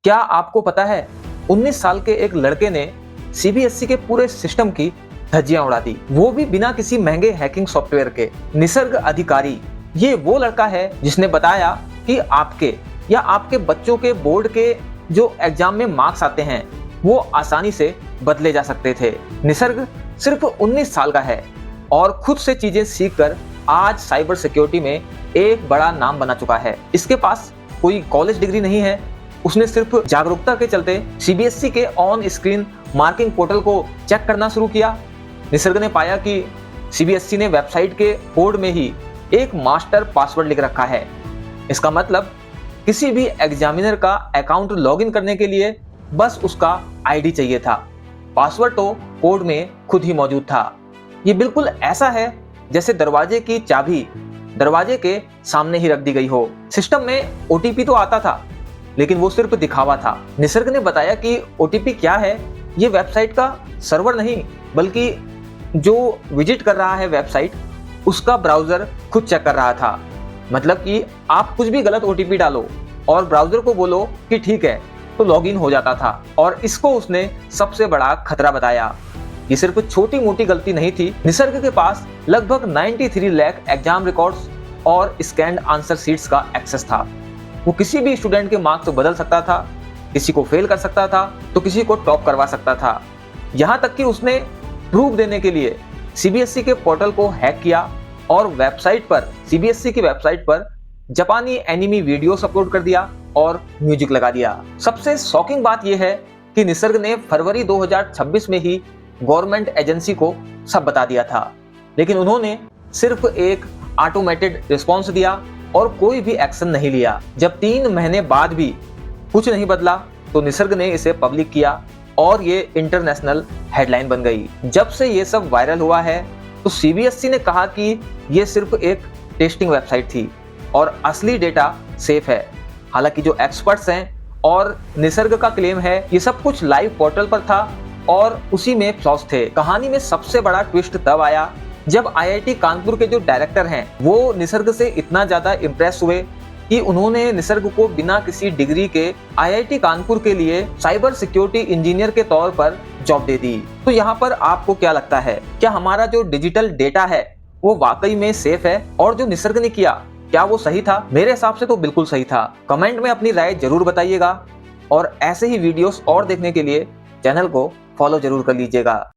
क्या आपको पता है 19 साल के एक लड़के ने सीबीएसई के पूरे सिस्टम की धज्जियां उड़ा दी, वो भी बिना किसी महंगे हैकिंग सॉफ्टवेयर के। निसर्ग अधिकारी ये वो लड़का है जिसने बताया कि आपके या आपके बच्चों के बोर्ड के जो एग्जाम में मार्क्स आते हैं वो आसानी से बदले जा सकते थे। निसर्ग सिर्फ 19 साल का है और खुद से चीजें सीखकर आज साइबर सिक्योरिटी में एक बड़ा नाम बना चुका है। इसके पास कोई कॉलेज डिग्री नहीं है, उसने सिर्फ जागरूकता के चलते सीबीएसई के ऑन स्क्रीन मार्किंग पोर्टल को चेक करना शुरू किया। निसर्ग ने पाया कि सीबीएसई ने वेबसाइट के कोड में ही एक मास्टर पासवर्ड लिख रखा है। इसका मतलब किसी भी एग्जामिनर का अकाउंट लॉगिन करने के लिए बस उसका आईडी चाहिए था, पासवर्ड तो कोड में खुद ही मौजूद था। ये बिल्कुल ऐसा है जैसे दरवाजे की चाबी दरवाजे के सामने ही रख दी गई हो। सिस्टम में ओटीपी तो आता था लेकिन वो सिर्फ दिखावा था। निसर्ग ने बताया कि ओटीपी क्या है ये वेबसाइट का सर्वर नहीं बल्कि जो विजिट कर रहा है वेबसाइट उसका ब्राउजर खुद चेक कर रहा था। मतलब कि आप कुछ भी गलत ओटीपी डालो और ब्राउजर को बोलो कि ठीक है तो लॉगिन हो जाता था, और इसको उसने सबसे बड़ा खतरा बताया। ये सिर्फ छोटी मोटी गलती नहीं थी। निसर्ग के पास लगभग 93 लाख एग्जाम रिकॉर्ड्स और स्कैन्ड आंसर शीट्स का एक्सेस था। वो किसी भी स्टूडेंट के मार्क्स बदल सकता था, किसी को फेल कर सकता था तो किसी को टॉप करवा सकता था। यहाँ तक कि उसने प्रूफ देने के लिए सीबीएसई के पोर्टल को हैक किया और वेबसाइट पर सीबीएसई की वेबसाइट पर जापानी एनिमी वीडियोस अपलोड कर दिया और म्यूजिक लगा दिया। सबसे शॉकिंग बात यह है कि निसर्ग ने फरवरी 2026 में ही गवर्नमेंट एजेंसी को सब बता दिया था, लेकिन उन्होंने सिर्फ एक ऑटोमेटेड रिस्पॉन्स दिया और कोई भी एक्शन नहीं लिया। जब 3 महीने बाद भी कुछ नहीं बदला तो निसर्ग ने इसे पब्लिक किया और ये इंटरनेशनल हेडलाइन बन गई। जब से ये सब वायरल हुआ है तो सीबीएसई ने कहा कि ये सिर्फ एक टेस्टिंग वेबसाइट थी और असली डेटा सेफ है। हालांकि जो एक्सपर्ट्स हैं और निसर्ग का क्लेम है ये सब कुछ लाइव पोर्टल पर था और उसी में फ्लॉस थे। कहानी में सबसे बड़ा ट्विस्ट तब आया जब आईआईटी कानपुर के जो डायरेक्टर हैं वो निसर्ग से इतना ज्यादा इम्प्रेस हुए कि उन्होंने निसर्ग को बिना किसी डिग्री के आईआईटी कानपुर के लिए साइबर सिक्योरिटी इंजीनियर के तौर पर जॉब दे दी। तो यहाँ पर आपको क्या लगता है, क्या हमारा जो डिजिटल डेटा है वो वाकई में सेफ है और जो निसर्ग ने किया क्या वो सही था? मेरे हिसाब से तो बिल्कुल सही था। कमेंट में अपनी राय जरूर बताइएगा और ऐसे ही वीडियोस और देखने के लिए चैनल को फॉलो जरूर कर लीजिएगा।